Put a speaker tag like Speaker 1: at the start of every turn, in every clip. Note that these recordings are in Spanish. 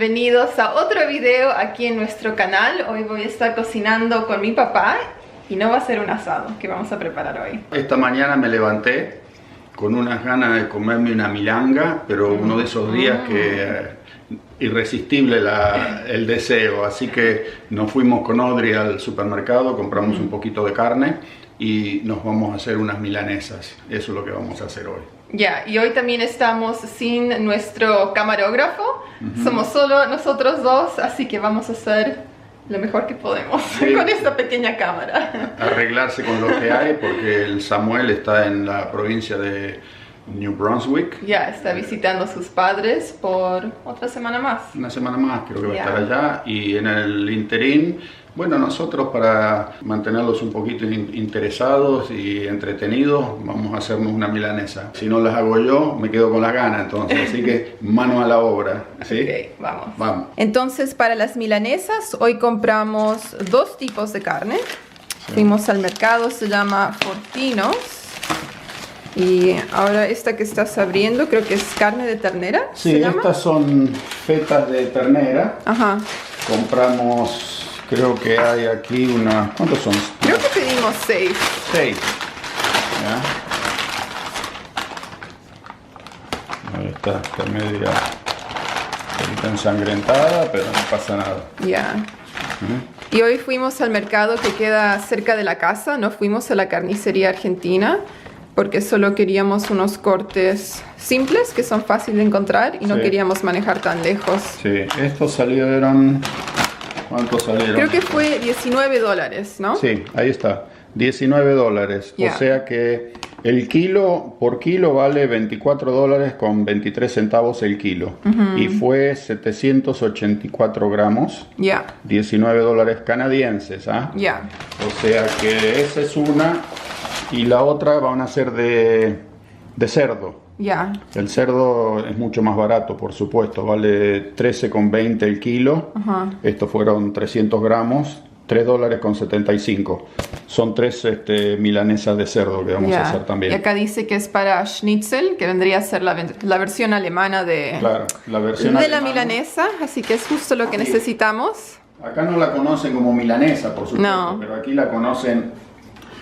Speaker 1: bienvenidos a otro video aquí en nuestro canal. Hoy voy a estar cocinando con mi papá y no va a ser un asado que vamos a preparar hoy.
Speaker 2: Esta mañana me levanté con unas ganas de comerme una milanga, pero uno de esos días que irresistible el deseo, así que nos fuimos con Audrey al supermercado, compramos un poquito de carne y nos vamos a hacer unas milanesas. Eso es lo que vamos a hacer hoy.
Speaker 1: Ya, y hoy también estamos sin nuestro camarógrafo, somos solo nosotros dos, así que vamos a hacer lo mejor que podemos con esta pequeña cámara.
Speaker 2: Arreglarse con lo que hay, porque el Samuel está en la provincia de New Brunswick.
Speaker 1: Ya, está visitando a sus padres por otra semana más.
Speaker 2: Una semana más creo que va a estar allá, y en el interín, bueno, nosotros para mantenerlos un poquito interesados y entretenidos, vamos a hacernos una milanesa. Si no las hago yo, me quedo con las ganas, entonces, así que mano a la obra, ¿sí?
Speaker 1: Ok, vamos.
Speaker 2: Vamos.
Speaker 1: Entonces, para las milanesas, hoy compramos dos tipos de carne. Sí. Fuimos al mercado, se llama Fortinos. Y ahora esta que estás abriendo, creo que es carne de ternera.
Speaker 2: Sí, estas son fetas de ternera.
Speaker 1: Ajá.
Speaker 2: Compramos, creo que hay aquí una... ¿Cuántos son?
Speaker 1: Creo que pedimos 6.
Speaker 2: 6. Ahí está media ensangrentada, pero no pasa nada.
Speaker 1: Ya. Y hoy fuimos al mercado que queda cerca de la casa, no fuimos a la carnicería argentina, porque solo queríamos unos cortes simples que son fáciles de encontrar y no queríamos manejar tan lejos.
Speaker 2: Sí, estos salieron... ¿Cuántos salieron?
Speaker 1: Creo que fue $19, ¿no?
Speaker 2: Sí, ahí está, $19. Yeah. O sea que el kilo, por kilo vale $24 con 23 centavos el kilo. Y fue 784 gramos.
Speaker 1: Ya.
Speaker 2: $19 canadienses, ¿ah?
Speaker 1: Ya.
Speaker 2: O sea que esa es una. Y la otra van a ser de cerdo.
Speaker 1: Ya.
Speaker 2: El cerdo es mucho más barato, por supuesto. Vale 13,20 el kilo. Estos fueron 300 gramos. $3.75. Son 3 milanesas de cerdo que vamos a hacer también.
Speaker 1: Y acá dice que es para schnitzel, que vendría a ser la versión alemana de,
Speaker 2: claro, la versión
Speaker 1: de
Speaker 2: alemana.
Speaker 1: La milanesa. Así que es justo lo que necesitamos.
Speaker 2: Acá no la conocen como milanesa, por supuesto, pero aquí la conocen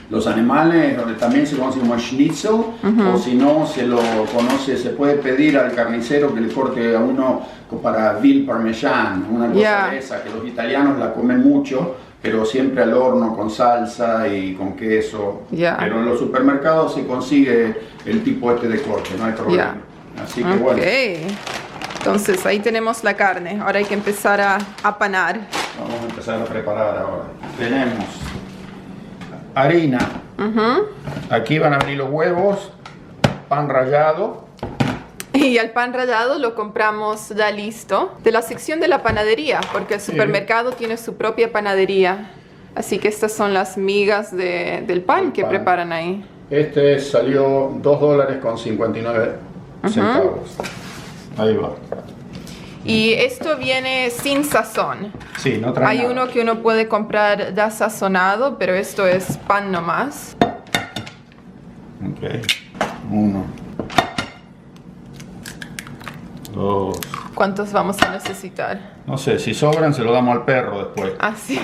Speaker 2: los animales, donde también se conoce como schnitzel, o si no, se lo conoce, se puede pedir al carnicero que le corte a uno para veal parmesan, una cosa de esa, que los italianos la comen mucho, pero siempre al horno con salsa y con queso. Pero en los supermercados se consigue el tipo este de corte, no hay problema. Así que bueno.
Speaker 1: Entonces ahí tenemos la carne, ahora hay que empezar a apanar.
Speaker 2: Vamos a empezar a preparar ahora. Tenemos harina. Aquí van a venir los huevos, pan rallado. Y
Speaker 1: el pan rallado lo compramos ya listo de la sección de la panadería, porque el supermercado tiene su propia panadería. Así que estas son las migas del pan que preparan ahí.
Speaker 2: Este salió $2 con 59 centavos. Ahí va.
Speaker 1: Y esto viene sin sazón.
Speaker 2: Sí, no trae nada.
Speaker 1: Uno que uno puede comprar ya sazonado, pero esto es pan nomás.
Speaker 2: Ok. 1, 2.
Speaker 1: ¿Cuántos vamos a necesitar?
Speaker 2: No sé, si sobran se lo damos al perro después.
Speaker 1: Ah, sí.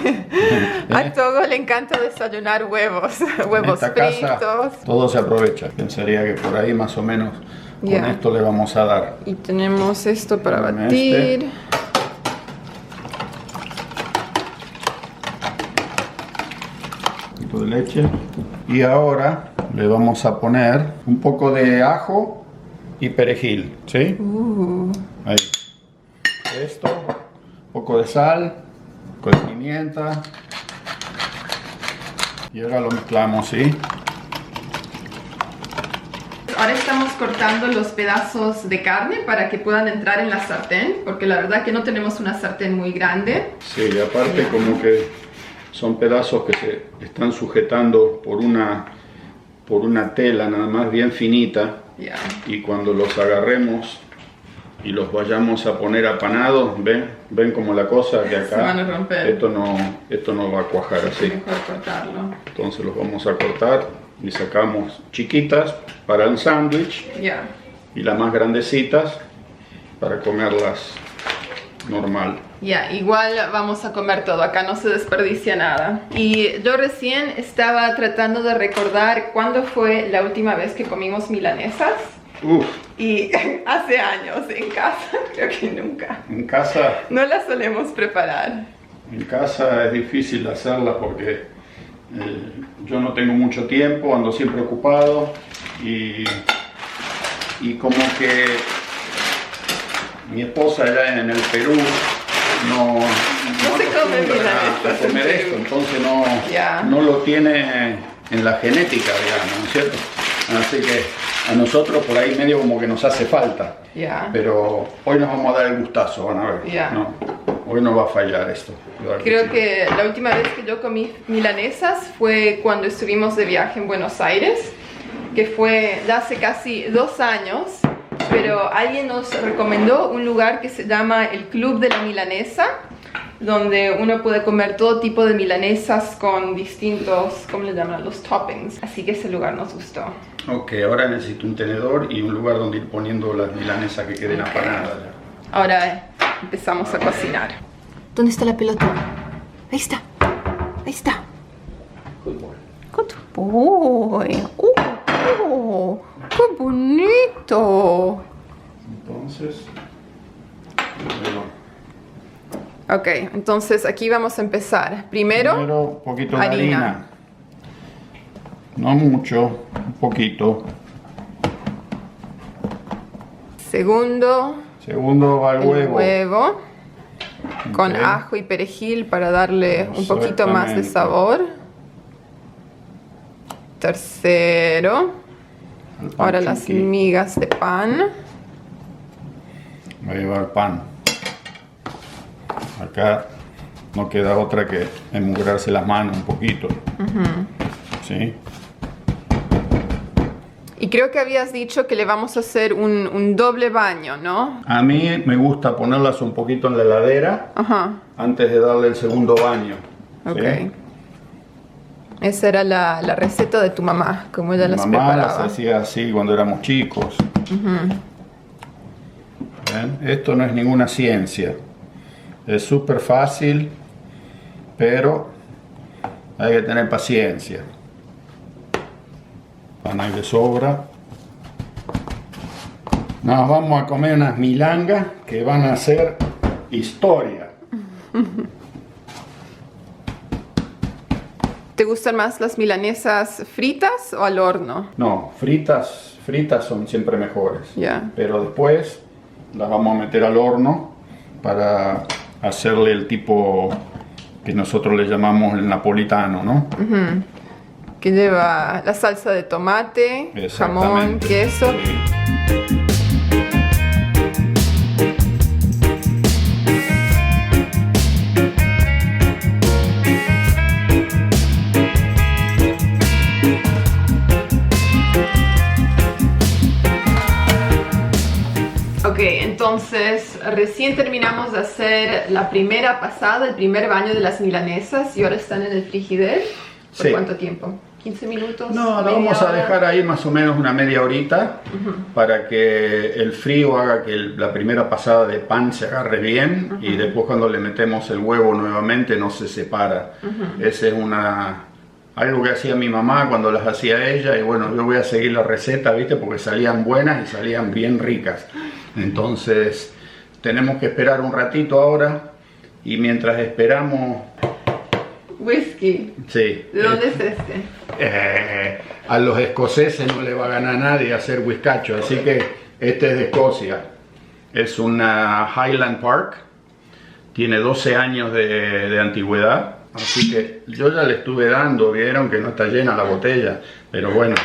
Speaker 1: A Togo le encanta desayunar huevos. Huevos fritos.
Speaker 2: Casa, todo se aprovecha. Pensaría que por ahí más o menos con esto le vamos a dar.
Speaker 1: Y tenemos esto para batir.
Speaker 2: Un poquito de leche. Y ahora le vamos a poner un poco de ajo y perejil, ¿sí? Ahí. Esto, un poco de sal, un poco de pimienta. Y ahora lo mezclamos, ¿sí?
Speaker 1: Ahora estamos cortando los pedazos de carne para que puedan entrar en la sartén, porque la verdad que no tenemos una sartén muy grande.
Speaker 2: Sí, y aparte como que son pedazos que se están sujetando por una tela nada más bien finita. Y cuando los agarremos y los vayamos a poner apanados, ven como la cosa que acá
Speaker 1: se van a romper.
Speaker 2: Esto no va a cuajar así.
Speaker 1: Mejor cortarlo.
Speaker 2: Entonces los vamos a cortar y sacamos chiquitas para el sándwich y las más grandecitas para comerlas normal.
Speaker 1: Ya, igual vamos a comer todo, acá no se desperdicia nada. Y yo recién estaba tratando de recordar cuándo fue la última vez que comimos milanesas.
Speaker 2: Uf.
Speaker 1: Y hace años, en casa, creo que nunca.
Speaker 2: En casa...
Speaker 1: No las solemos preparar.
Speaker 2: En casa es difícil hacerla porque yo no tengo mucho tiempo, ando siempre ocupado y como que mi esposa allá en el Perú no
Speaker 1: se come
Speaker 2: acostumbra a comer esto, entonces no lo tiene en la genética, digamos, ¿no es cierto? Así que a nosotros por ahí medio como que nos hace falta, pero hoy nos vamos a dar el gustazo, van a ver. No, hoy no va a fallar esto.
Speaker 1: Creo que la última vez que yo comí milanesas fue cuando estuvimos de viaje en Buenos Aires, que fue ya hace casi 2 años, pero alguien nos recomendó un lugar que se llama el Club de la Milanesa, donde uno puede comer todo tipo de milanesas con distintos, ¿cómo le llaman? Los toppings. Así que ese lugar nos gustó.
Speaker 2: Ok, ahora necesito un tenedor y un lugar donde ir poniendo las milanesas que queden apanadas.
Speaker 1: Ahora empezamos a cocinar. ¿Dónde está la pelota? Ahí está. Ahí está.
Speaker 2: Good boy.
Speaker 1: Good boy. ¡Qué bonito!
Speaker 2: Entonces...
Speaker 1: Ok, entonces aquí vamos a empezar. Primero
Speaker 2: un poquito de harina. No mucho, un poquito.
Speaker 1: Segundo
Speaker 2: va el huevo.
Speaker 1: Huevo. Con ajo y perejil para darle un poquito más de sabor. Tercero. Ahora las migas de pan.
Speaker 2: Voy a llevar pan. Acá no queda otra que enmugrarse las manos un poquito. ¿Sí?
Speaker 1: Y creo que habías dicho que le vamos a hacer un doble baño, ¿no?
Speaker 2: A mí me gusta ponerlas un poquito en la heladera antes de darle el segundo baño. ¿Sí?
Speaker 1: Ok. Esa era la receta de tu mamá, como ella las preparaba.
Speaker 2: Mi mamá las hacía así cuando éramos chicos. ¿Ven? Esto no es ninguna ciencia. Es súper fácil, pero hay que tener paciencia. Pan hay de sobra. Nos vamos a comer unas milangas que van a ser historia.
Speaker 1: ¿Te gustan más las milanesas fritas o al horno?
Speaker 2: No, fritas son siempre mejores. Pero después las vamos a meter al horno para hacerle el tipo que nosotros le llamamos el napolitano, ¿no?
Speaker 1: Que lleva la salsa de tomate, jamón, queso.
Speaker 2: Sí.
Speaker 1: Ok, entonces recién terminamos de hacer la primera pasada, el primer baño de las milanesas y ahora están en el frigider. ¿Por cuánto tiempo? ¿15 minutos?
Speaker 2: No, lo vamos a dejar ahí más o menos una media horita para que el frío haga que la primera pasada de pan se agarre bien y después cuando le metemos el huevo nuevamente no se separa. Ese es algo que hacía mi mamá cuando las hacía ella y bueno, yo voy a seguir la receta, ¿viste? Porque salían buenas y salían bien ricas. Entonces tenemos que esperar un ratito ahora y mientras esperamos...
Speaker 1: Whisky.
Speaker 2: Sí.
Speaker 1: ¿De dónde es este?
Speaker 2: A los escoceses no le va a ganar nadie hacer whiskacho, así que este es de Escocia. Es una Highland Park, tiene 12 años de antigüedad, así que yo ya le estuve dando, vieron que no está llena la botella, pero bueno,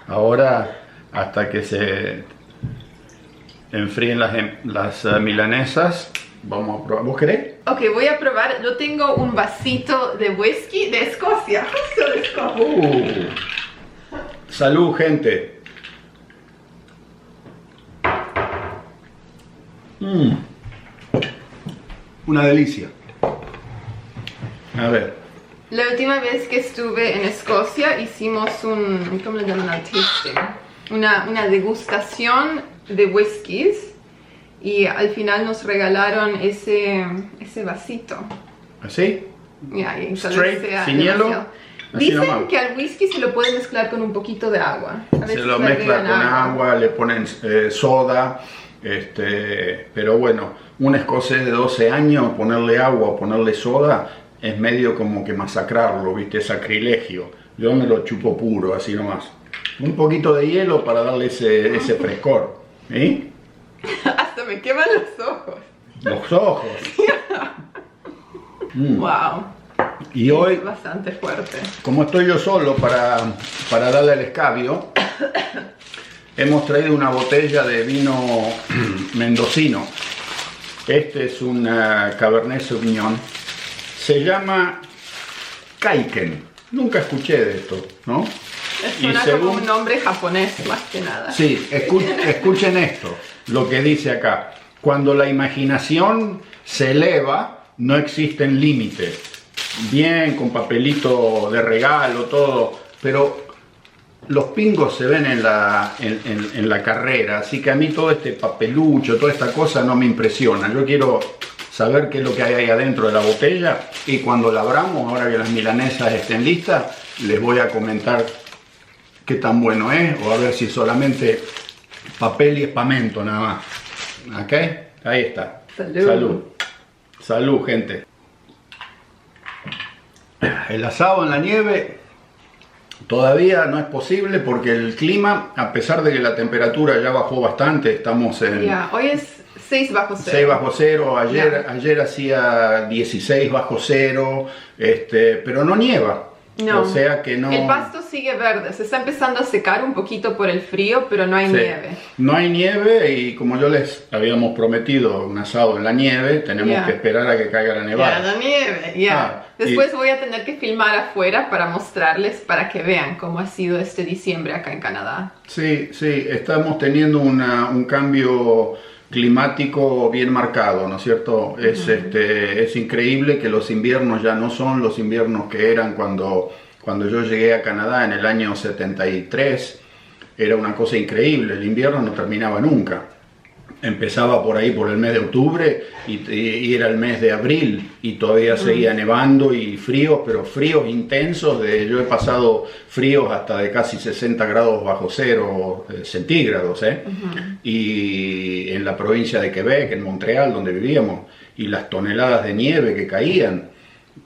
Speaker 2: ahora hasta que se enfríen las milanesas, vamos a probar. ¿Vos querés?
Speaker 1: Ok, voy a probar. Yo tengo un vasito de whisky de Escocia. Justo de Escocia.
Speaker 2: Salud, gente. Una delicia. A ver.
Speaker 1: La última vez que estuve en Escocia hicimos ¿cómo le llaman al tasting? Una degustación de whiskies. y al final nos regalaron ese vasito.
Speaker 2: ¿Así?
Speaker 1: Ya, y tal vez
Speaker 2: Straight,
Speaker 1: sea
Speaker 2: sin hielo.
Speaker 1: demasiado.
Speaker 2: Así
Speaker 1: Dicen
Speaker 2: nomás.
Speaker 1: que al whisky se lo puede mezclar con un poquito de agua. A
Speaker 2: Se
Speaker 1: veces
Speaker 2: lo
Speaker 1: le
Speaker 2: mezcla
Speaker 1: agregan
Speaker 2: con agua, le ponen soda, pero bueno, un escocés de 12 años, ponerle agua o ponerle soda, es medio como que masacrarlo, ¿viste? Es sacrilegio. Yo me lo chupo puro, así nomás. Un poquito de hielo para darle ese frescor. ¿Sí?
Speaker 1: Hasta me queman los ojos.
Speaker 2: Los ojos.
Speaker 1: Wow.
Speaker 2: Y hoy,
Speaker 1: Es bastante fuerte.
Speaker 2: como estoy yo solo para darle al escabio, hemos traído una botella de vino mendocino. Este es un Cabernet Sauvignon. Se llama Kaiken. Nunca escuché de esto, ¿no?
Speaker 1: Suena como un nombre japonés, más que nada.
Speaker 2: Sí, escuchen esto, lo que dice acá. Cuando la imaginación se eleva, no existen límites. Bien, con papelito de regalo, todo, pero los pingos se ven en la carrera, así que a mí todo este papelucho, toda esta cosa no me impresiona. Yo quiero saber qué es lo que hay ahí adentro de la botella y cuando la abramos, ahora que las milanesas estén listas, les voy a comentar qué tan bueno es o a ver si solamente papel y espamento nada más. ¿Ok? Ahí está.
Speaker 1: Salud.
Speaker 2: Salud. Salud, gente. El asado en la nieve todavía no es posible porque el clima, a pesar de que la temperatura ya bajó bastante, estamos en
Speaker 1: Ya, hoy es 6 bajo cero.
Speaker 2: 6 bajo cero, ayer hacía 16 bajo cero, pero no nieva.
Speaker 1: No.
Speaker 2: O sea que no...
Speaker 1: El pasto sigue verde, se está empezando a secar un poquito por el frío, pero no hay
Speaker 2: Sí.
Speaker 1: nieve.
Speaker 2: No hay nieve y como yo les habíamos prometido un asado en la nieve, tenemos
Speaker 1: Ya.
Speaker 2: que esperar a que caiga la
Speaker 1: Ya,
Speaker 2: nevada.
Speaker 1: la nieve, ya.
Speaker 2: Ah,
Speaker 1: Después voy a tener que filmar afuera para mostrarles, para que vean cómo ha sido este diciembre acá en Canadá.
Speaker 2: Sí, sí, estamos teniendo un cambio climático bien marcado, ¿no es cierto? Es increíble que los inviernos ya no son los inviernos que eran cuando yo llegué a Canadá en el año 73. Era una cosa increíble, el invierno no terminaba nunca. Empezaba por ahí por el mes de octubre y era el mes de abril y todavía seguía nevando y fríos, pero fríos intensos. Yo he pasado fríos hasta de casi 60 grados bajo cero centígrados, y en la provincia de Quebec, en Montreal, donde vivíamos, y las toneladas de nieve que caían,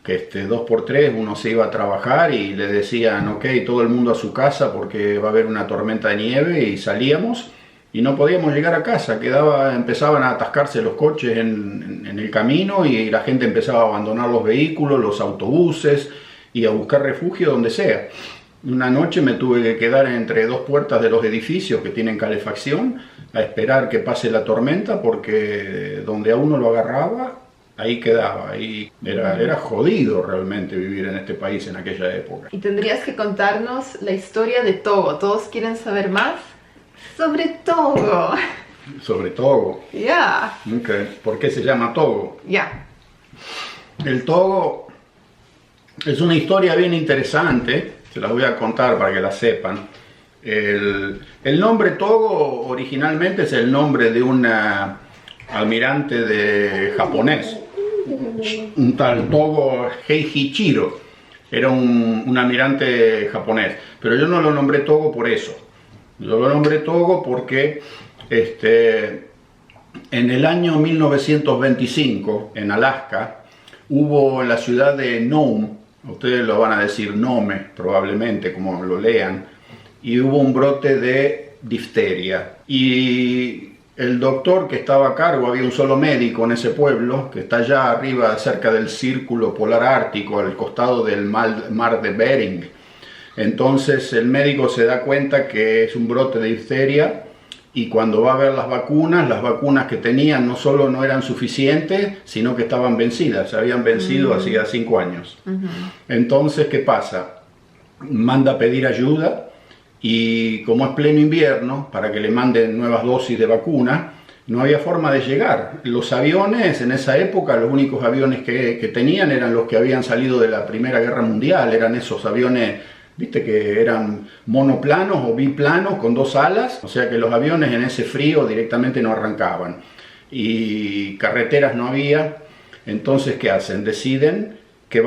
Speaker 2: que 2x3 uno se iba a trabajar y le decían, ok, todo el mundo a su casa porque va a haber una tormenta de nieve, y salíamos y no podíamos llegar a casa, empezaban a atascarse los coches en el camino y la gente empezaba a abandonar los vehículos, los autobuses y a buscar refugio donde sea. Una noche me tuve que quedar entre dos puertas de los edificios que tienen calefacción a esperar que pase la tormenta porque donde a uno lo agarraba, ahí quedaba. Y era jodido realmente vivir en este país en aquella época.
Speaker 1: Y tendrías que contarnos la historia de Togo. ¿Todos quieren saber más sobre Togo?
Speaker 2: Sobre Togo.
Speaker 1: Ya.
Speaker 2: Okay. ¿Por qué se llama Togo?
Speaker 1: Ya.
Speaker 2: El Togo es una historia bien interesante, se las voy a contar para que la sepan. El nombre Togo originalmente es el nombre de un almirante japonés, un tal Togo Heiichiro. Era un almirante japonés, pero yo no lo nombré Togo por eso. Yo lo nombré Togo porque en el año 1925, en Alaska, hubo en la ciudad de Nome, ustedes lo van a decir Nome probablemente, como lo lean, y hubo un brote de difteria. Y el doctor que estaba a cargo, había un solo médico en ese pueblo, que está allá arriba, cerca del círculo polar ártico, al costado del mar de Bering. Entonces el médico se da cuenta que es un brote de difteria y cuando va a ver las vacunas que tenían no solo no eran suficientes, sino que estaban vencidas, se habían vencido hacía 5 años. Entonces, ¿qué pasa? Manda a pedir ayuda y como es pleno invierno, para que le manden nuevas dosis de vacuna, no había forma de llegar. Los aviones en esa época, los únicos aviones que tenían eran los que habían salido de la Primera Guerra Mundial, eran esos aviones, viste, que eran monoplanos o biplanos con 2 alas, o sea que los aviones en ese frío directamente no arrancaban. y carreteras no había. Entonces, ¿qué hacen? Deciden que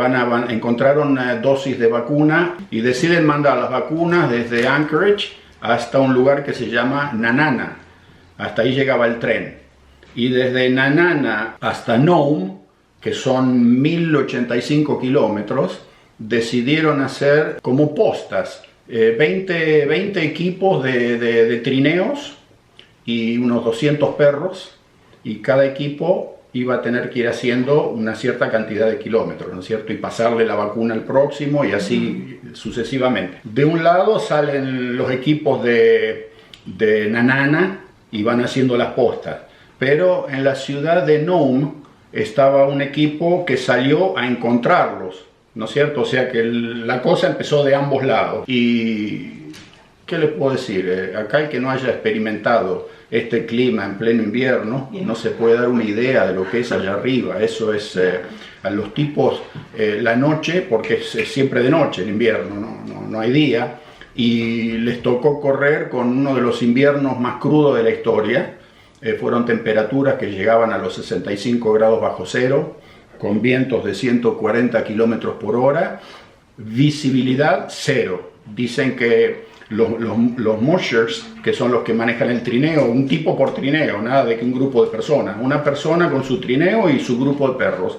Speaker 2: encontraron una dosis de vacuna y deciden mandar las vacunas desde Anchorage hasta un lugar que se llama Nanana. Hasta ahí llegaba el tren. Y desde Nanana hasta Nome, que son 1085 kilómetros, decidieron hacer como postas, 20 equipos de trineos y unos 200 perros, y cada equipo iba a tener que ir haciendo una cierta cantidad de kilómetros, ¿no es cierto? Y pasarle la vacuna al próximo y así sucesivamente. De un lado salen los equipos de Nanana y van haciendo las postas, pero en la ciudad de Nome estaba un equipo que salió a encontrarlos, ¿no es cierto? O sea que la cosa empezó de ambos lados. Y ¿qué les puedo decir? Acá el que no haya experimentado este clima en pleno invierno, no se puede dar una idea de lo que es allá arriba. Eso es a los tipos la noche, porque es siempre de noche el invierno, no hay día, y les tocó correr con uno de los inviernos más crudos de la historia. Fueron temperaturas que llegaban a los 65 grados bajo cero, con vientos de 140 kilómetros por hora, visibilidad cero. Dicen que los mushers, que son los que manejan el trineo, un tipo por trineo, nada de que un grupo de personas, una persona con su trineo y su grupo de perros.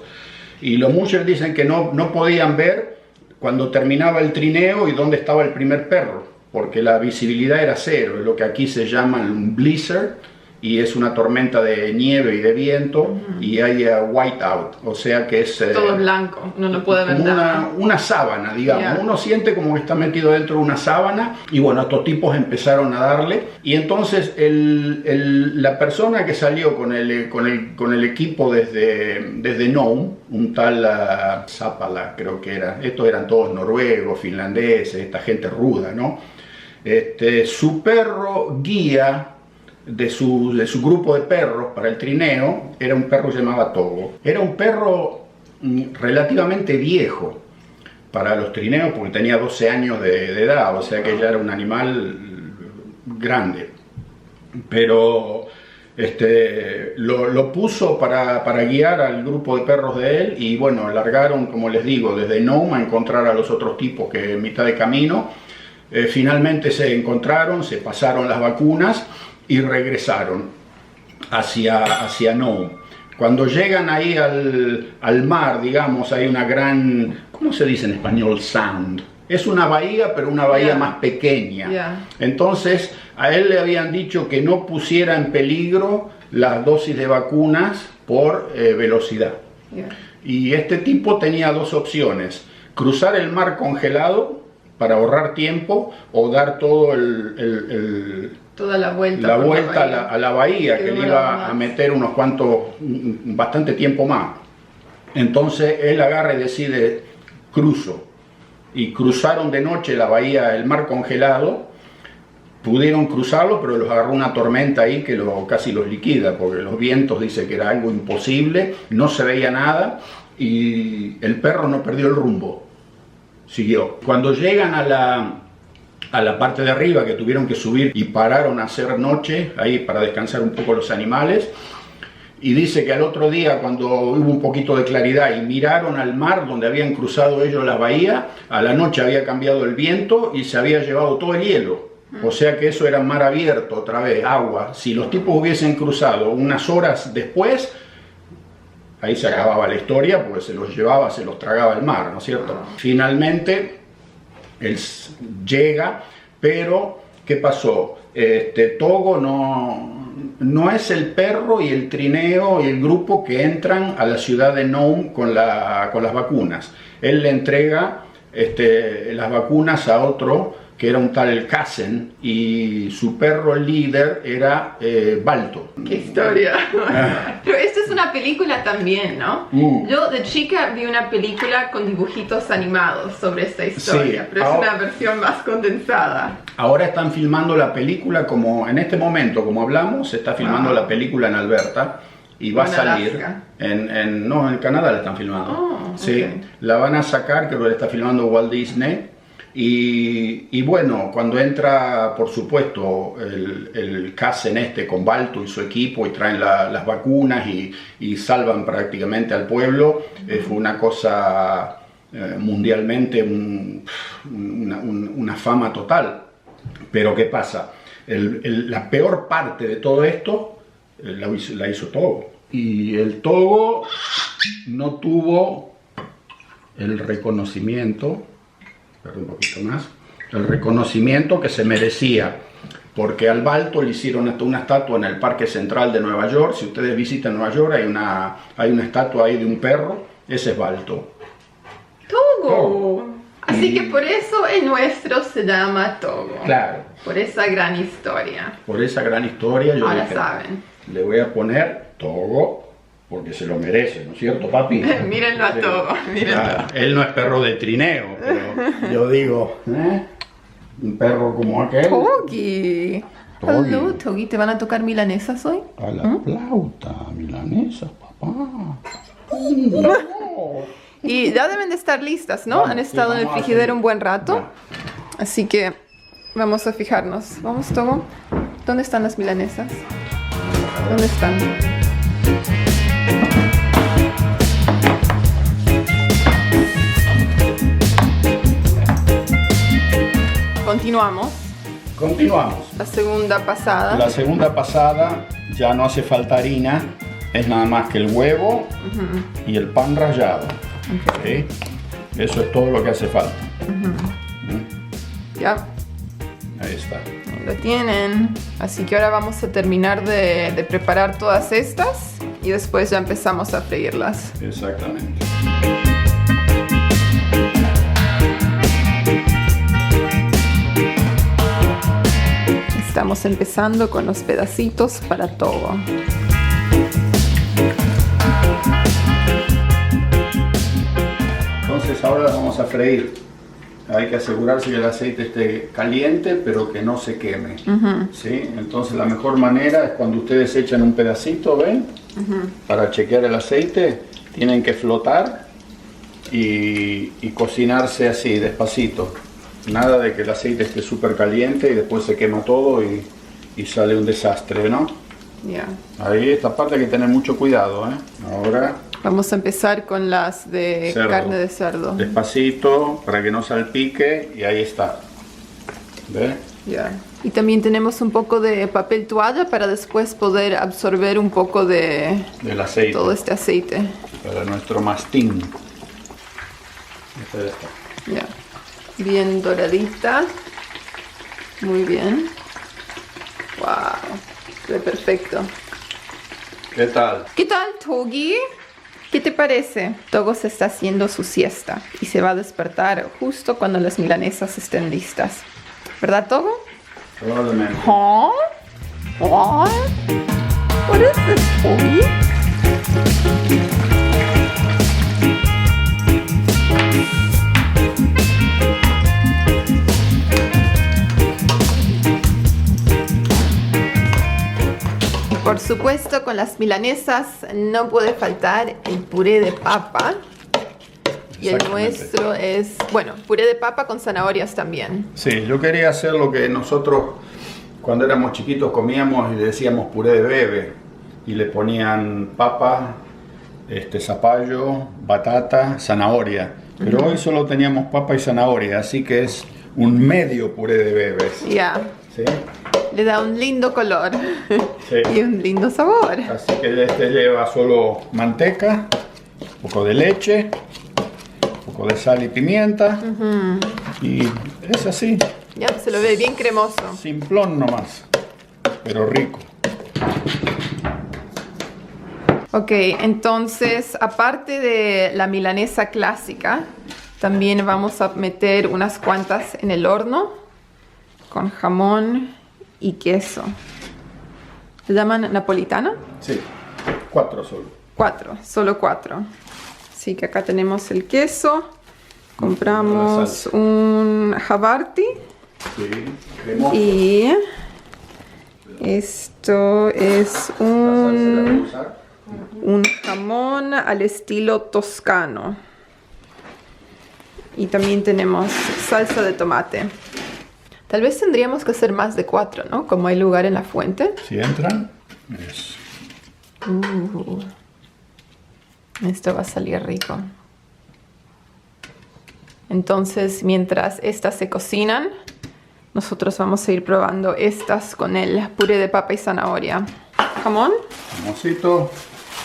Speaker 2: Y los mushers dicen que no podían ver cuando terminaba el trineo y dónde estaba el primer perro, porque la visibilidad era cero, es lo que aquí se llama un blizzard, y es una tormenta de nieve y de viento, y hay whiteout, o sea que es...
Speaker 1: todo blanco, no puede ver nada.
Speaker 2: Una sábana, digamos. Uno siente como que está metido dentro de una sábana, y bueno, estos tipos empezaron a darle, y entonces la persona que salió con el equipo desde Nome, un tal Zapala creo que era, estos eran todos noruegos, finlandeses, esta gente ruda, ¿no? Su perro guía de su grupo de perros para el trineo era un perro llamado Togo. Era un perro relativamente viejo para los trineos, porque tenía 12 años de edad, o sea que ya era un animal grande. Pero lo puso para guiar al grupo de perros de él, y bueno, largaron, como les digo, desde Nome a encontrar a los otros tipos que en mitad de camino. Finalmente se encontraron, se pasaron las vacunas y regresaron hacia Nome. Cuando llegan ahí al mar, digamos, hay una gran, ¿cómo se dice en español? Sound. Es una bahía, pero una bahía más pequeña. Entonces, a él le habían dicho que no pusiera en peligro las dosis de vacunas por velocidad. Y este tipo tenía dos opciones: cruzar el mar congelado para ahorrar tiempo, o dar todo
Speaker 1: toda la vuelta
Speaker 2: a la bahía, que le iba a meter bastante tiempo más. Entonces él agarra y decide: cruzo. Y cruzaron de noche la bahía, el mar congelado. Pudieron cruzarlo, pero los agarró una tormenta ahí que casi los liquida, porque los vientos, dice que era algo imposible, no se veía nada, y el perro no perdió el rumbo, siguió. Cuando llegan a la parte de arriba, que tuvieron que subir y pararon a hacer noche ahí para descansar un poco los animales, y dice que al otro día, cuando hubo un poquito de claridad y miraron al mar donde habían cruzado ellos la bahía, a la noche había cambiado el viento y se había llevado todo el hielo. O sea que eso era mar abierto, otra vez, agua. Si los tipos hubiesen cruzado unas horas después, ahí se acababa la historia, porque se los llevaba, se los tragaba el mar, ¿no es cierto? Finalmente, él llega, pero ¿qué pasó? Togo no es el perro y el trineo y el grupo que entran a la ciudad de Nome con las vacunas. Él le entrega las vacunas a otro, que era un tal Kassen, y su perro líder era Balto.
Speaker 1: ¡Qué historia! Pero esta es una película también, ¿no? Yo de chica vi una película con dibujitos animados sobre esta historia, pero es una versión más condensada. Ahora están filmando la película, en este momento, como hablamos, se está filmando la película en Alberta, y va a salir en Canadá la están filmando. Sí, la van a sacar, creo que la está filmando Walt Disney.
Speaker 2: Y bueno, cuando entra, por supuesto, el Kassen con Balto y su equipo y traen las vacunas y salvan prácticamente al pueblo, fue una cosa mundialmente una fama total. Pero ¿qué pasa? La peor parte de todo esto la hizo Togo. Y el Togo no tuvo el reconocimiento, perdón, un poquito más, el reconocimiento que se merecía, porque al Balto le hicieron hasta una estatua en el Parque Central de Nueva York. Si ustedes visitan Nueva York, hay una estatua ahí de un perro, ese es Balto.
Speaker 1: Togo. Así que por eso el nuestro se llama Togo.
Speaker 2: Claro.
Speaker 1: Por esa gran historia.
Speaker 2: Por esa gran historia yo
Speaker 1: ahora
Speaker 2: dije,
Speaker 1: saben.
Speaker 2: Le voy a poner Togo porque se lo merece, ¿no es cierto, papi?
Speaker 1: Mírenlo a Togo, mírenlo.
Speaker 2: Él no es perro de trineo, pero yo digo, un perro como aquel.
Speaker 1: Togi. Hello, Togi, ¿te van a tocar milanesas hoy?
Speaker 2: A la flauta, milanesas, papá.
Speaker 1: Y ya deben de estar listas, ¿no?
Speaker 2: Vamos,
Speaker 1: han estado en el frigidero un buen rato. Ya. Así que vamos a fijarnos. Vamos, Togo. ¿Dónde están las milanesas? ¿Dónde están?
Speaker 2: Continuamos.
Speaker 1: La segunda pasada.
Speaker 2: La segunda pasada ya no hace falta harina, es nada más que el huevo y el pan rallado. ¿Okay? Eso es todo lo que hace falta.
Speaker 1: Ya.
Speaker 2: Ahí está.
Speaker 1: Ahí lo tienen. Así que ahora vamos a terminar de preparar todas estas y después ya empezamos a freírlas.
Speaker 2: Exactamente.
Speaker 1: Estamos empezando con los pedacitos para Togo.
Speaker 2: Entonces ahora las vamos a freír. Hay que asegurarse que el aceite esté caliente, pero que no se queme. ¿Sí? Entonces la mejor manera es cuando ustedes echan un pedacito, ¿ven? Para chequear el aceite, tienen que flotar y cocinarse así, despacito. Nada de que el aceite esté súper caliente y después se quema todo y sale un desastre, ¿no?
Speaker 1: Ya.
Speaker 2: Ahí esta parte hay que tener mucho cuidado, ¿eh? Ahora
Speaker 1: vamos a empezar con las de
Speaker 2: cerdo.
Speaker 1: Carne de cerdo.
Speaker 2: Despacito para que no salpique y ahí está. ¿Ve?
Speaker 1: Ya. Y también tenemos un poco de papel toalla para después poder absorber un poco del
Speaker 2: aceite.
Speaker 1: Todo este aceite.
Speaker 2: Para nuestro mastín. Esta está.
Speaker 1: Ya. Bien doradita. Muy bien. Wow. Se ve perfecto.
Speaker 2: ¿Qué tal?
Speaker 1: ¿Qué tal, Togi? ¿Qué te parece? Togo se está haciendo su siesta y se va a despertar justo cuando las milanesas estén listas. ¿Verdad, Togo?
Speaker 2: Probablemente.
Speaker 1: Huh? What? What is this, Togi? Por supuesto, con las milanesas no puede faltar el puré de papa. Y el nuestro es, bueno, puré de papa con zanahorias también.
Speaker 2: Sí, yo quería hacer lo que nosotros cuando éramos chiquitos comíamos y le decíamos puré de bebé. Y le ponían papa, zapallo, batata, zanahoria. Pero hoy solo teníamos papa y zanahoria, así que es un medio puré de bebés.
Speaker 1: Ya.
Speaker 2: ¿Sí?
Speaker 1: Le da un lindo color.
Speaker 2: Sí.
Speaker 1: Y un lindo sabor.
Speaker 2: Así que lleva solo manteca, un poco de leche, un poco de sal y pimienta. Y es así.
Speaker 1: Ya, se lo ve bien cremoso.
Speaker 2: Simplón nomás, pero rico.
Speaker 1: Ok, entonces, aparte de la milanesa clásica, también vamos a meter unas cuantas en el horno con jamón y queso. ¿Se llaman napolitana?
Speaker 2: Sí, 4 solo.
Speaker 1: 4, solo 4. Así que acá tenemos el queso. Compramos un Havarti.
Speaker 2: Sí, cremoso.
Speaker 1: Y esto es un jamón al estilo toscano. Y también tenemos salsa de tomate. Tal vez tendríamos que hacer más de 4, ¿no? Como hay lugar en la fuente.
Speaker 2: Si entran, es...
Speaker 1: Esto va a salir rico. Entonces, mientras estas se cocinan, nosotros vamos a ir probando estas con el puré de papa y zanahoria. Jamón.
Speaker 2: Jamoncito,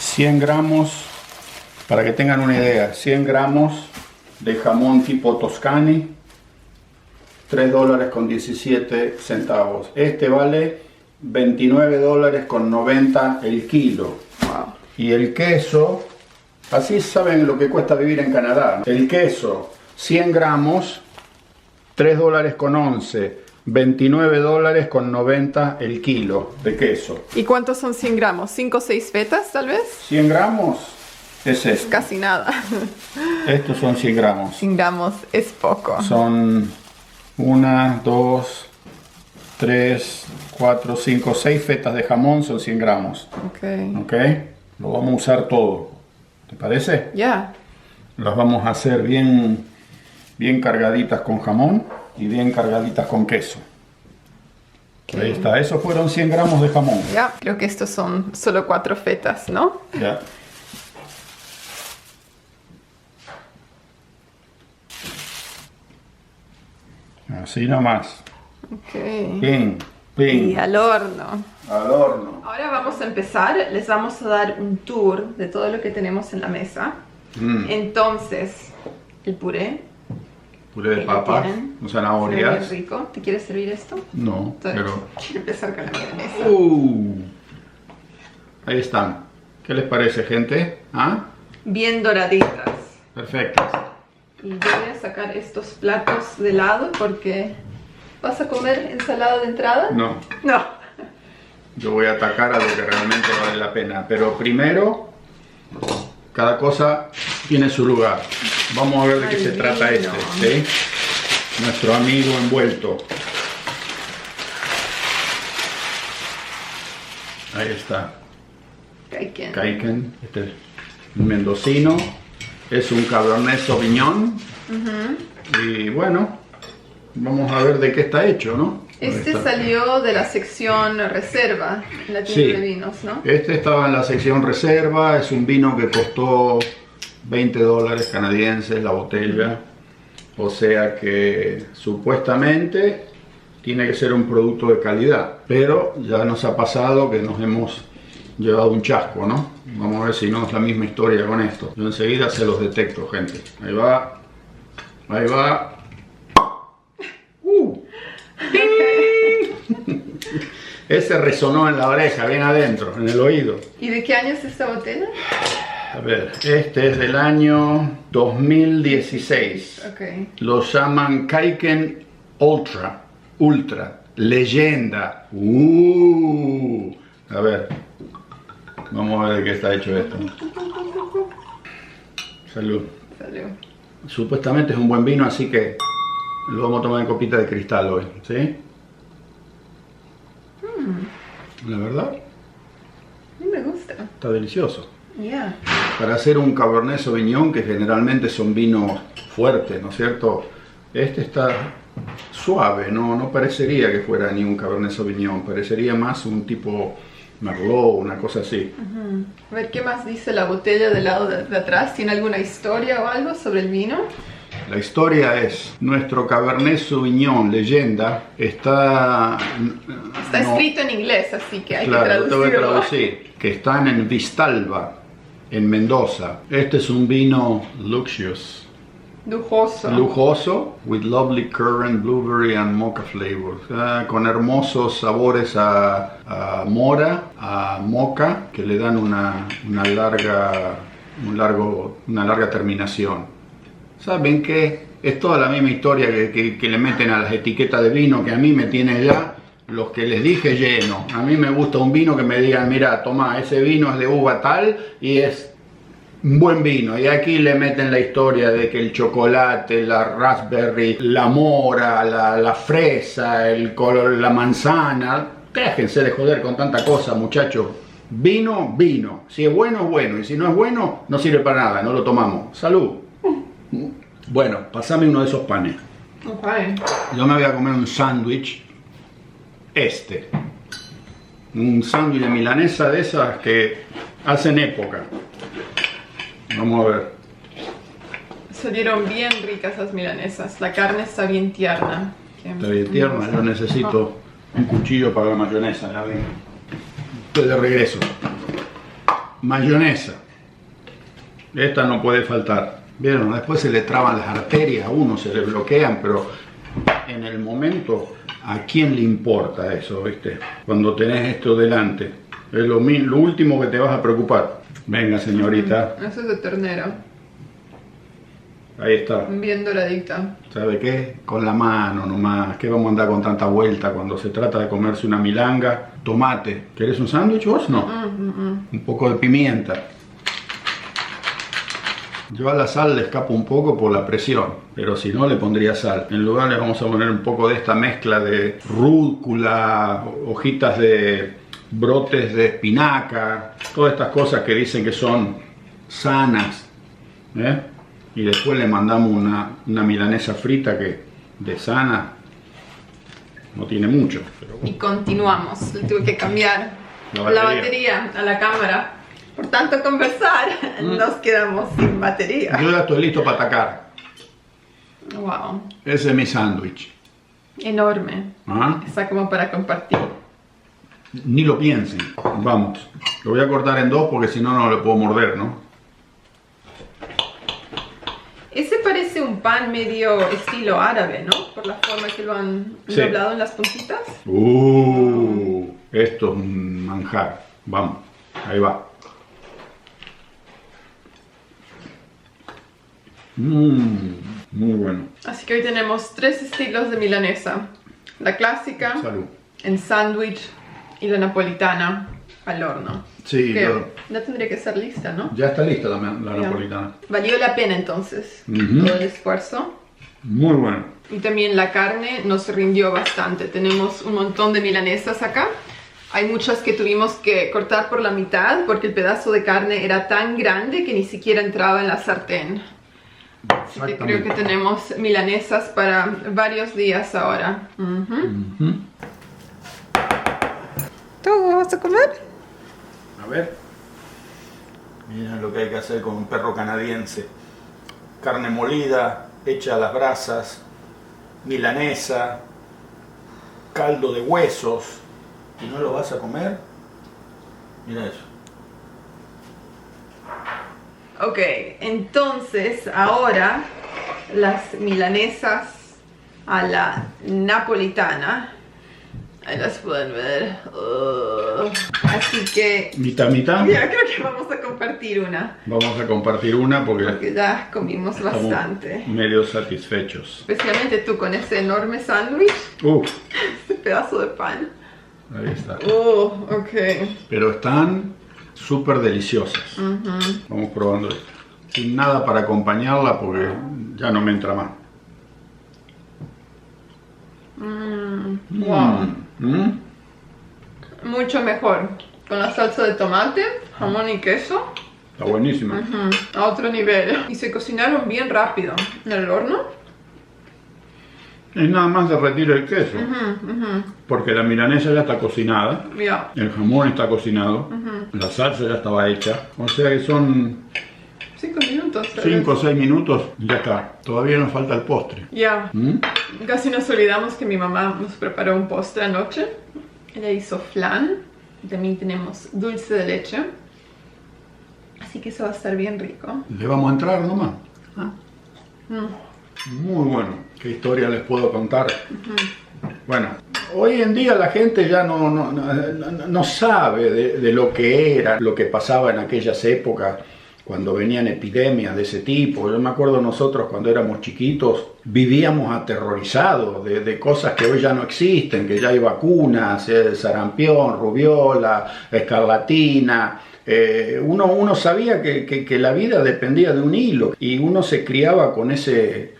Speaker 2: 100 gramos, para que tengan una idea, 100 gramos de jamón tipo Toscani, $3.17. Este vale $29.90 el kilo.
Speaker 1: Wow.
Speaker 2: Y el queso, así saben lo que cuesta vivir en Canadá. El queso, 100 gramos, $3.11. $29.90 el kilo de queso.
Speaker 1: ¿Y cuántos son 100 gramos? ¿5 o 6 fetas tal vez?
Speaker 2: 100 gramos es esto.
Speaker 1: Casi nada.
Speaker 2: Estos son 100 gramos.
Speaker 1: 100 gramos es poco.
Speaker 2: Son 1, 2, 3, 4, 5, 6 fetas de jamón, son 100 gramos.
Speaker 1: Ok.
Speaker 2: ¿Ok? Lo vamos a usar todo. ¿Te parece?
Speaker 1: Ya.
Speaker 2: Las vamos a hacer bien cargaditas con jamón y bien cargaditas con queso.
Speaker 1: Okay.
Speaker 2: Ahí está. Esos fueron 100 gramos de jamón.
Speaker 1: Ya. Creo que estos son solo 4 fetas, ¿no?
Speaker 2: Ya. Así nomás.
Speaker 1: Ok.
Speaker 2: Ping,
Speaker 1: Y
Speaker 2: ping.
Speaker 1: al horno.
Speaker 2: Al horno.
Speaker 1: Ahora vamos a empezar. Les vamos a dar un tour de todo lo que tenemos en la mesa. Entonces, el puré.
Speaker 2: Puré de
Speaker 1: Ahí lo
Speaker 2: papas,
Speaker 1: tienen.
Speaker 2: con
Speaker 1: Se ve
Speaker 2: zanahorias.
Speaker 1: bien rico. ¿Te quieres servir esto?
Speaker 2: No,
Speaker 1: Entonces,
Speaker 2: pero...
Speaker 1: quiero empezar con la mayonesa.
Speaker 2: Ahí están. ¿Qué les parece, gente? ¿Ah?
Speaker 1: Bien doraditas.
Speaker 2: Perfectas.
Speaker 1: Y yo voy a sacar estos platos de lado porque... ¿Vas a comer ensalada de entrada?
Speaker 2: No,
Speaker 1: No.
Speaker 2: yo voy a atacar a lo que realmente vale la pena. Pero primero, cada cosa tiene su lugar. Vamos a ver de qué se trata este, ¿sí? Nuestro amigo envuelto. Ahí está.
Speaker 1: Kaiken.
Speaker 2: Kaiken, este es el mendocino. Es un Cabernet Sauvignon. Y bueno, vamos a ver de qué está hecho, ¿no?
Speaker 1: Este
Speaker 2: Ahí está.
Speaker 1: salió de la sección reserva en la tienda de vinos, ¿no?
Speaker 2: Este estaba en la sección reserva, es un vino que costó $20 canadienses la botella, o sea que supuestamente tiene que ser un producto de calidad, pero ya nos ha pasado que nos hemos llevado un chasco, ¿no? Vamos a ver si no es la misma historia con esto. Yo enseguida se los detecto, gente. Ahí va, ahí va. Ese resonó en la oreja, bien adentro, en el oído.
Speaker 1: ¿Y de qué año es esta botella?
Speaker 2: A ver, este es del año 2016.
Speaker 1: Ok.
Speaker 2: Lo llaman Kaiken Ultra, leyenda. A ver, vamos a ver de qué está hecho esto. Salud.
Speaker 1: Salió.
Speaker 2: Supuestamente es un buen vino, así que lo vamos a tomar en copita de cristal hoy, ¿sí? La verdad,
Speaker 1: A mí me gusta.
Speaker 2: está delicioso.
Speaker 1: Ya.
Speaker 2: Para hacer un Cabernet Sauvignon, que generalmente son vinos fuertes, ¿no es cierto? Este está suave, no parecería que fuera ni un Cabernet Sauvignon, parecería más un tipo Merlot, una cosa así.
Speaker 1: A ver, ¿qué más dice la botella del lado de atrás? ¿Tiene alguna historia o algo sobre el vino?
Speaker 2: La historia es, nuestro Cabernet Sauvignon leyenda está...
Speaker 1: Está escrito en inglés, así que hay
Speaker 2: Claro,
Speaker 1: que
Speaker 2: te
Speaker 1: traducirlo.
Speaker 2: voy a traducir. Que están en Vistalba, en Mendoza. Este es un vino luxurious.
Speaker 1: Lujoso.
Speaker 2: Lujoso, with lovely currant, blueberry and mocha flavors. Con hermosos sabores a mora, a mocha, que le dan una larga terminación. ¿Saben qué? Es toda la misma historia que le meten a las etiquetas de vino, que a mí me tiene ya, los que les dije, lleno. A mí me gusta un vino que me digan, mira, toma, ese vino es de uva tal y es un buen vino. Y aquí le meten la historia de que el chocolate, la raspberry, la mora, la fresa, el color, la manzana. Déjense de joder con tanta cosa, muchachos. Vino, vino. Si es bueno, es bueno. Y si no es bueno, no sirve para nada, no lo tomamos. Salud. Bueno, pasame uno de esos panes.
Speaker 1: Ok.
Speaker 2: Yo me voy a comer un sándwich. Un sándwich de milanesa de esas que hacen época. Vamos a ver.
Speaker 1: Salieron bien ricas esas milanesas. La carne está bien tierna.
Speaker 2: Está bien tierna. Yo necesito un cuchillo para la mayonesa. Ya ven. Estoy de regreso. Mayonesa. Esta no puede faltar. Vieron, después se le traban las arterias a uno, se le bloquean, pero en el momento, ¿a quién le importa eso, viste? Cuando tenés esto delante, es lo último que te vas a preocupar. Venga, señorita.
Speaker 1: Eso es de ternera.
Speaker 2: Ahí está.
Speaker 1: Bien doradita.
Speaker 2: ¿Sabe qué? Con la mano nomás. ¿Qué vamos a andar con tanta vuelta cuando se trata de comerse una milanga? Tomate. ¿Querés un sándwich vos? No. Un poco de pimienta. Yo a la sal le escapo un poco por la presión, pero si no le pondría sal. En lugar le vamos a poner un poco de esta mezcla de rúcula, hojitas de brotes de espinaca, todas estas cosas que dicen que son sanas, ¿eh? Y después le mandamos una milanesa frita que de sana no tiene mucho. Pero bueno.
Speaker 1: Y continuamos. Le tuve que cambiar la batería a la cámara. Por tanto conversar, nos quedamos sin batería.
Speaker 2: Yo ya estoy listo para atacar.
Speaker 1: Wow.
Speaker 2: Ese es mi sándwich.
Speaker 1: Enorme.
Speaker 2: ¿Ah?
Speaker 1: Está como para compartir.
Speaker 2: Ni lo piensen. Vamos. Lo voy a cortar en dos porque si no, no lo puedo morder, ¿no?
Speaker 1: Ese parece un pan medio estilo árabe, ¿no? Por la forma que lo han doblado en las puntitas.
Speaker 2: Esto es un manjar. Vamos. Ahí va. Muy bueno.
Speaker 1: Así que hoy tenemos 3 estilos de milanesa. La clásica,
Speaker 2: Salud.
Speaker 1: en sándwich, y la napolitana al horno.
Speaker 2: Sí,
Speaker 1: ya tendría que estar lista, ¿no?
Speaker 2: ya está lista la napolitana.
Speaker 1: Valió la pena entonces todo el esfuerzo.
Speaker 2: Muy bueno.
Speaker 1: Y también la carne nos rindió bastante. Tenemos un montón de milanesas acá. Hay muchas que tuvimos que cortar por la mitad porque el pedazo de carne era tan grande que ni siquiera entraba en la sartén. Así que creo que tenemos milanesas para varios días ahora. ¿Tú vas a comer?
Speaker 2: A ver. Miren lo que hay que hacer con un perro canadiense. Carne molida, hecha a las brasas, milanesa, caldo de huesos. ¿Y no lo vas a comer? Mira eso.
Speaker 1: Ok, entonces ahora las milanesas a la napolitana. Ahí las pueden ver. Así que...
Speaker 2: ¿Mitad, mitad?
Speaker 1: Ya creo que vamos a compartir una.
Speaker 2: Vamos a compartir una porque
Speaker 1: ya comimos bastante.
Speaker 2: Medio satisfechos.
Speaker 1: Especialmente tú con ese enorme sándwich. Ese pedazo de pan.
Speaker 2: Ahí está.
Speaker 1: Ok.
Speaker 2: Pero están súper deliciosas. Vamos probando esto. Sin nada para acompañarla porque ya no me entra más.
Speaker 1: Wow. Mucho mejor. Con la salsa de tomate, jamón y queso.
Speaker 2: Está buenísima.
Speaker 1: A otro nivel. Y se cocinaron bien rápido en el horno.
Speaker 2: Es nada más derretir el queso. Porque la milanesa ya está cocinada. El jamón está cocinado. La salsa ya estaba hecha. O sea que son
Speaker 1: 5 minutos.
Speaker 2: 5 o 6 minutos. Ya está. Todavía nos falta el postre.
Speaker 1: Casi nos olvidamos que mi mamá nos preparó un postre anoche. Ella hizo flan. También tenemos dulce de leche. Así que eso va a estar bien rico.
Speaker 2: Le vamos a entrar nomás. Muy bueno. ¿Qué historia les puedo contar? Bueno, hoy en día la gente ya no sabe de lo que era, lo que pasaba en aquellas épocas cuando venían epidemias de ese tipo. Yo me acuerdo nosotros cuando éramos chiquitos vivíamos aterrorizados de cosas que hoy ya no existen, que ya hay vacunas, sarampión, rubiola, escarlatina. Uno sabía que la vida dependía de un hilo y uno se criaba con ese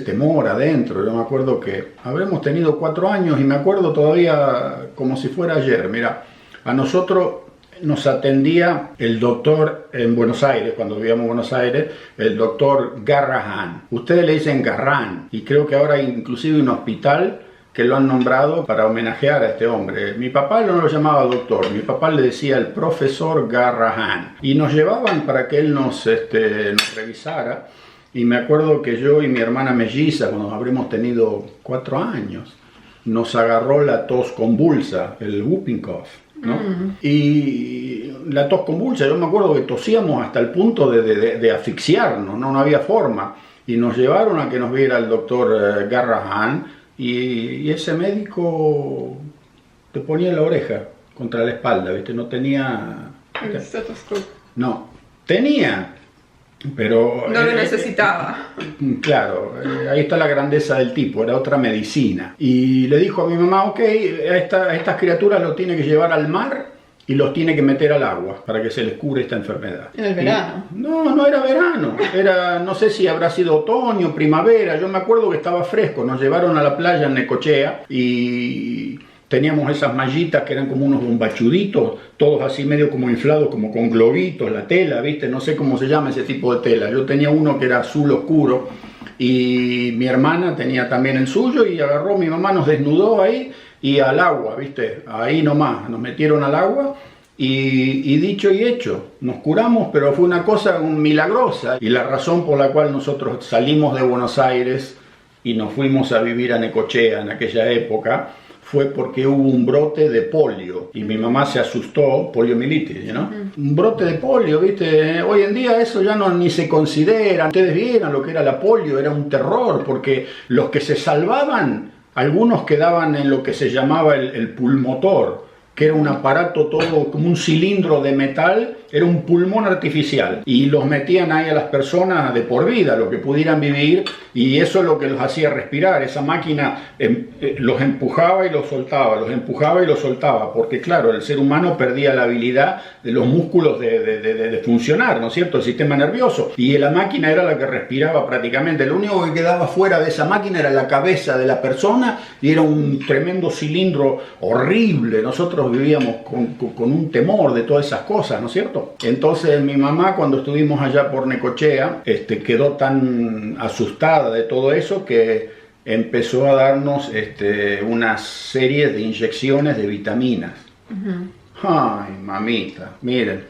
Speaker 2: temor adentro. Yo me acuerdo que habremos tenido 4 años y me acuerdo todavía como si fuera ayer. Mira, a nosotros nos atendía el doctor en Buenos Aires, cuando vivíamos en Buenos Aires, el doctor Garrahan. Ustedes le dicen Garran, y creo que ahora hay inclusive un hospital que lo han nombrado para homenajear a este hombre. Mi papá no lo llamaba doctor, mi papá le decía el profesor Garrahan. Y nos llevaban para que él nos revisara. Y me acuerdo que yo y mi hermana melliza, cuando habremos tenido 4 años, nos agarró la tos convulsa, el whooping cough, ¿no? Y la tos convulsa, yo me acuerdo que tosíamos hasta el punto de asfixiarnos, no había forma. Y nos llevaron a que nos viera el doctor Garrahan, y ese médico te ponía la oreja contra la espalda, ¿viste? No tenía...
Speaker 1: El estetoscopio.
Speaker 2: No, tenía, pero...
Speaker 1: No lo necesitaba.
Speaker 2: Claro, ahí está la grandeza del tipo, era otra medicina. Y le dijo a mi mamá, ok, a estas criaturas los tiene que llevar al mar y los tiene que meter al agua para que se les cure esta enfermedad.
Speaker 1: ¿En el verano?
Speaker 2: No era verano, era, no sé si habrá sido otoño, primavera, yo me acuerdo que estaba fresco, nos llevaron a la playa en Necochea y... teníamos esas mallitas que eran como unos bombachuditos, todos así medio como inflados, como con globitos, la tela, ¿viste? No sé cómo se llama ese tipo de tela. Yo tenía uno que era azul oscuro y mi hermana tenía también el suyo y agarró, mi mamá nos desnudó ahí y al agua, ¿viste? Ahí nomás, nos metieron al agua y dicho y hecho, nos curamos, pero fue una cosa milagrosa. Y la razón por la cual nosotros salimos de Buenos Aires y nos fuimos a vivir a Necochea en aquella época fue porque hubo un brote de polio y mi mamá se asustó, poliomielitis, ¿no? Un brote de polio, ¿viste? Hoy en día eso ya no ni se considera. Ustedes vieran lo que era la polio, era un terror, porque los que se salvaban, algunos quedaban en lo que se llamaba el pulmotor, que era un aparato todo como un cilindro de metal, era un pulmón artificial, y los metían ahí a las personas de por vida, lo que pudieran vivir, y eso es lo que los hacía respirar. Esa máquina los empujaba y los soltaba, los empujaba y los soltaba, porque claro, el ser humano perdía la habilidad de los músculos de funcionar, ¿no es cierto?, el sistema nervioso, y la máquina era la que respiraba prácticamente. Lo único que quedaba fuera de esa máquina era la cabeza de la persona, y era un tremendo cilindro horrible. Nosotros vivíamos con un temor de todas esas cosas, ¿no es cierto? Entonces mi mamá, cuando estuvimos allá por Necochea, quedó tan asustada de todo eso que empezó a darnos una serie de inyecciones de vitaminas. Ay, mamita, miren,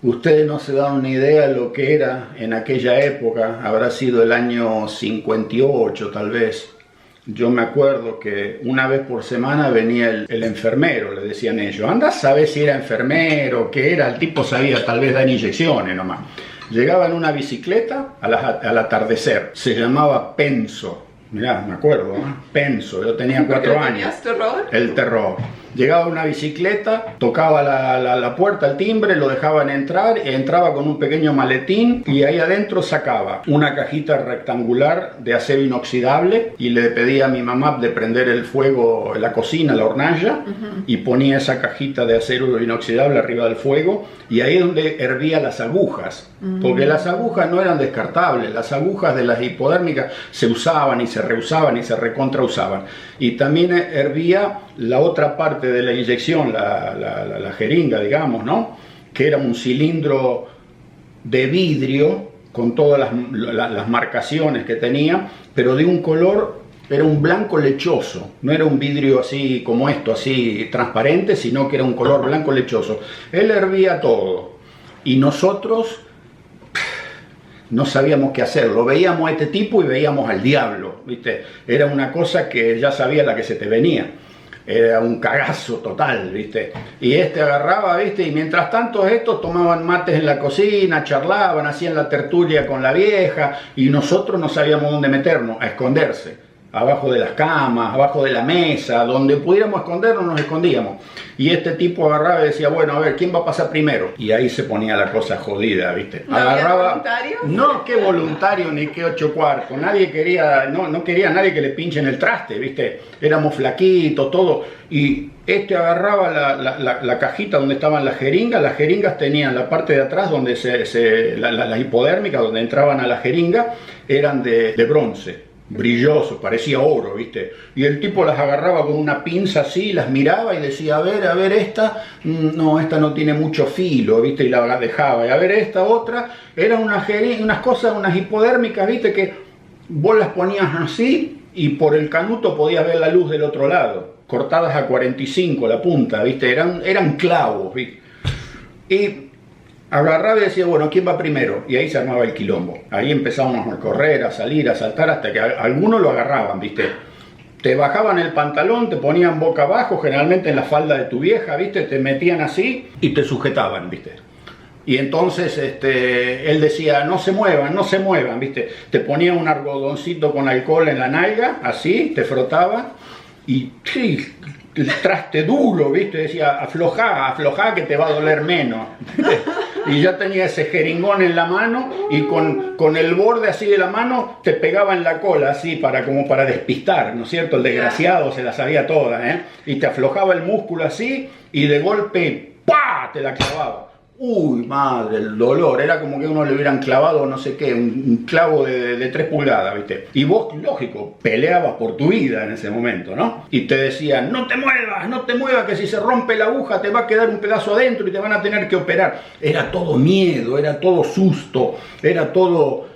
Speaker 2: ustedes no se dan una idea de lo que era en aquella época, habrá sido el año 58 tal vez. Yo me acuerdo que una vez por semana venía el enfermero, le decían ellos. Anda a saber si era enfermero, qué era, el tipo sabía tal vez dar inyecciones nomás. Llegaba en una bicicleta al atardecer, se llamaba Penso. Mirá, me acuerdo, ¿eh? Penso, yo tenía 4 años.
Speaker 1: ¿Tenías terror?
Speaker 2: El terror. Llegaba una bicicleta, tocaba la puerta, el timbre, lo dejaban entrar, entraba con un pequeño maletín y ahí adentro sacaba una cajita rectangular de acero inoxidable y le pedía a mi mamá de prender el fuego en la cocina, la hornalla, y ponía esa cajita de acero inoxidable arriba del fuego y ahí es donde hervía las agujas, porque las agujas no eran descartables, las agujas de las hipodérmicas se usaban y se reusaban y se recontrausaban, y también hervía la otra parte de la inyección, la jeringa, digamos, ¿no? Que era un cilindro de vidrio con todas las marcaciones que tenía, pero de un color, era un blanco lechoso, no era un vidrio así como esto, así transparente, sino que era un color blanco lechoso. Él hervía todo y nosotros no sabíamos qué hacer, lo veíamos a este tipo y veíamos al diablo, ¿viste? Era una cosa que ya sabía la que se te venía. Era un cagazo total, ¿viste? Y agarraba, ¿viste? Y mientras tanto estos tomaban mates en la cocina, charlaban, hacían la tertulia con la vieja, y nosotros no sabíamos dónde meternos, a esconderse. Abajo de las camas, abajo de la mesa, donde pudiéramos escondernos, nos escondíamos. Y este tipo agarraba y decía, bueno, a ver, ¿quién va a pasar primero? Y ahí se ponía la cosa jodida, ¿viste?
Speaker 1: ¿No
Speaker 2: agarraba,
Speaker 1: había voluntarios?
Speaker 2: No, qué voluntario, ni qué 8 cuartos. Nadie quería, no quería a nadie que le pinchen el traste, ¿viste? Éramos flaquitos, todo. Y agarraba la cajita donde estaban las jeringas tenían la parte de atrás donde las hipodérmicas, donde entraban a la jeringa, eran de bronce. brillosos, parecía oro, ¿viste? Y el tipo las agarraba con una pinza así, las miraba y decía, a ver, esta, no, esta no tiene mucho filo, ¿viste? Y la dejaba, y a ver esta otra, eran unas cosas, unas hipodérmicas, ¿viste? Que vos las ponías así y por el canuto podías ver la luz del otro lado, cortadas a 45 la punta, ¿viste? Eran clavos, ¿viste? Y agarraba y decía, bueno, ¿quién va primero? Y ahí se armaba el quilombo. Ahí empezábamos a correr, a salir, a saltar, hasta que algunos lo agarraban, ¿viste? Te bajaban el pantalón, te ponían boca abajo, generalmente en la falda de tu vieja, ¿viste? Te metían así y te sujetaban, ¿viste? Y entonces él decía, no se muevan, ¿viste? Te ponía un algodoncito con alcohol en la nalga, así, te frotaba y sí, el traste duro, ¿viste? Decía, aflojá que te va a doler menos. Y ya tenía ese jeringón en la mano y con el borde así de la mano te pegaba en la cola así como para despistar, ¿no es cierto? El desgraciado se la sabía toda, ¿eh? Y te aflojaba el músculo así y de golpe, ¡pah!, te la clavaba. Uy, madre, el dolor, era como que uno le hubieran clavado, no sé qué, un clavo de 3 pulgadas, ¿viste? Y vos, lógico, peleabas por tu vida en ese momento, ¿no? Y te decían, no te muevas, que si se rompe la aguja te va a quedar un pedazo adentro y te van a tener que operar. Era todo miedo, era todo susto, era todo...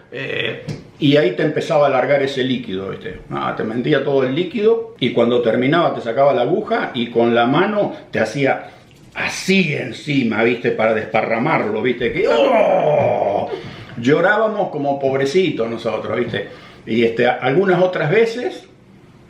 Speaker 2: y ahí te empezaba a largar ese líquido, ¿viste? Te mentía todo el líquido y cuando terminaba te sacaba la aguja y con la mano te hacía... así encima, ¿viste? Para desparramarlo, ¿viste? Que ¡oh! Llorábamos como pobrecitos nosotros, ¿viste? Y algunas otras veces,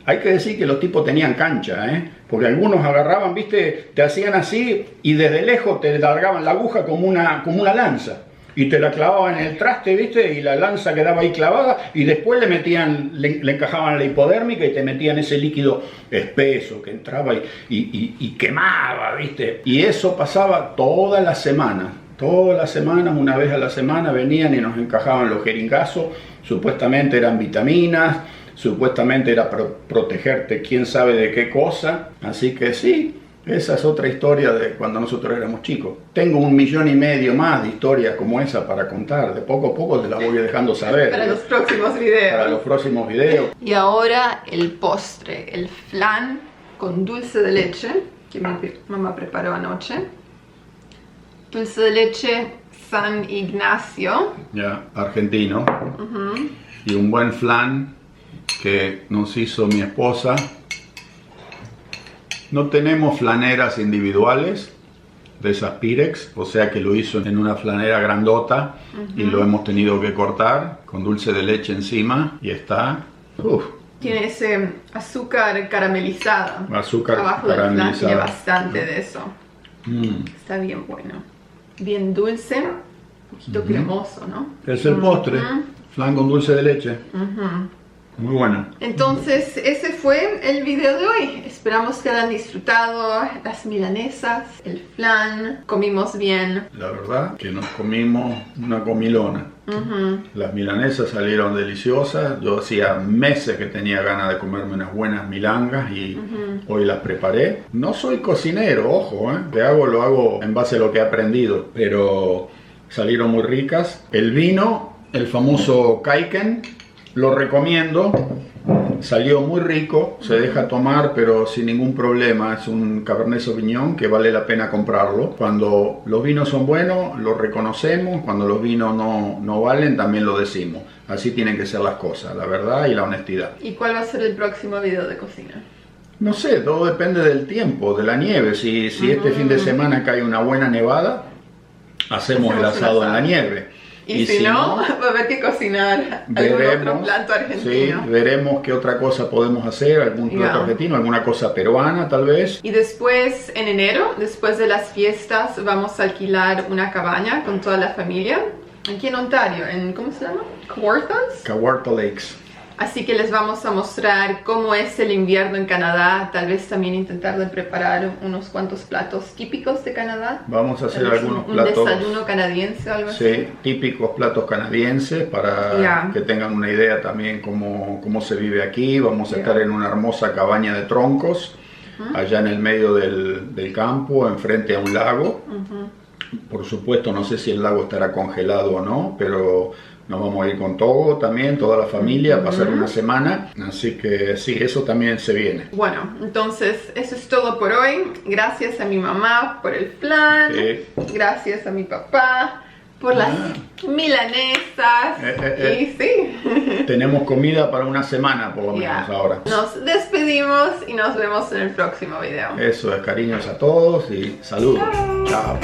Speaker 2: hay que decir que los tipos tenían cancha, ¿eh? Porque algunos agarraban, ¿viste? Te hacían así y desde lejos te largaban la aguja como una lanza. Y te la clavaban en el traste, ¿viste? Y la lanza quedaba ahí clavada y después le encajaban la hipodérmica y te metían ese líquido espeso que entraba y quemaba, ¿viste? Y eso pasaba toda la semana, una vez a la semana venían y nos encajaban los jeringazos, supuestamente eran vitaminas, supuestamente era protegerte quién sabe de qué cosa, así que sí. Esa es otra historia de cuando nosotros éramos chicos. Tengo 1,5 millones más de historias como esa para contar. De poco a poco te las voy dejando saber.
Speaker 1: Para los próximos videos.
Speaker 2: Para los próximos videos.
Speaker 1: Y ahora el postre, el flan con dulce de leche, que mi mamá preparó anoche. Dulce de leche San Ignacio.
Speaker 2: Ya, argentino. Y un buen flan que nos hizo mi esposa. No tenemos flaneras individuales de esas Pirex, o sea que lo hizo en una flanera grandota y lo hemos tenido que cortar con dulce de leche encima y está...
Speaker 1: Tiene ese azúcar caramelizada.
Speaker 2: Azúcar
Speaker 1: abajo
Speaker 2: caramelizada.
Speaker 1: Del flan tiene bastante de eso. Está bien bueno. Bien dulce, un poquito cremoso, ¿no?
Speaker 2: Es el postre, flan con dulce de leche. Muy bueno.
Speaker 1: Entonces ese fue el video de hoy. Esperamos que hayan disfrutado las milanesas, el flan, comimos bien.
Speaker 2: La verdad que nos comimos una comilona. Las milanesas salieron deliciosas. Yo hacía meses que tenía ganas de comerme unas buenas milangas y hoy las preparé. No soy cocinero, ojo, lo hago en base a lo que he aprendido, pero salieron muy ricas. El vino, el famoso Kaiken, lo recomiendo, salió muy rico, se deja tomar pero sin ningún problema, es un Cabernet Sauvignon que vale la pena comprarlo. Cuando los vinos son buenos lo reconocemos, cuando los vinos no valen también lo decimos. Así tienen que ser las cosas, la verdad y la honestidad.
Speaker 1: ¿Y cuál va a ser el próximo video de cocina?
Speaker 2: No sé, todo depende del tiempo, de la nieve. Si este fin de semana cae una buena nevada, hacemos el asado en la nieve.
Speaker 1: Y si no, va a haber que cocinar algún otro plato argentino.
Speaker 2: Sí, veremos qué otra cosa podemos hacer, algún plato argentino, alguna cosa peruana tal vez.
Speaker 1: Y después, en enero, después de las fiestas, vamos a alquilar una cabaña con toda la familia. Aquí en Ontario, ¿cómo se llama?
Speaker 2: Kawartha Lakes.
Speaker 1: Así que les vamos a mostrar cómo es el invierno en Canadá, tal vez también intentar de preparar unos cuantos platos típicos de Canadá.
Speaker 2: Vamos a hacer algunos platos...
Speaker 1: Un desayuno canadiense o algo así.
Speaker 2: Sí, típicos platos canadienses para que tengan una idea también cómo se vive aquí. Vamos a estar en una hermosa cabaña de troncos, allá en el medio del campo, enfrente a un lago. Por supuesto, no sé si el lago estará congelado o no, pero Nos vamos a ir con Togo también, toda la familia, a pasar una semana. Así que sí, eso también se viene.
Speaker 1: Bueno, entonces eso es todo por hoy. Gracias a mi mamá por el plan. Sí. Gracias a mi papá por las milanesas. Y sí.
Speaker 2: Tenemos comida para una semana por lo menos ahora.
Speaker 1: Nos despedimos y nos vemos en el próximo video.
Speaker 2: Eso es, cariños a todos y saludos. Chao.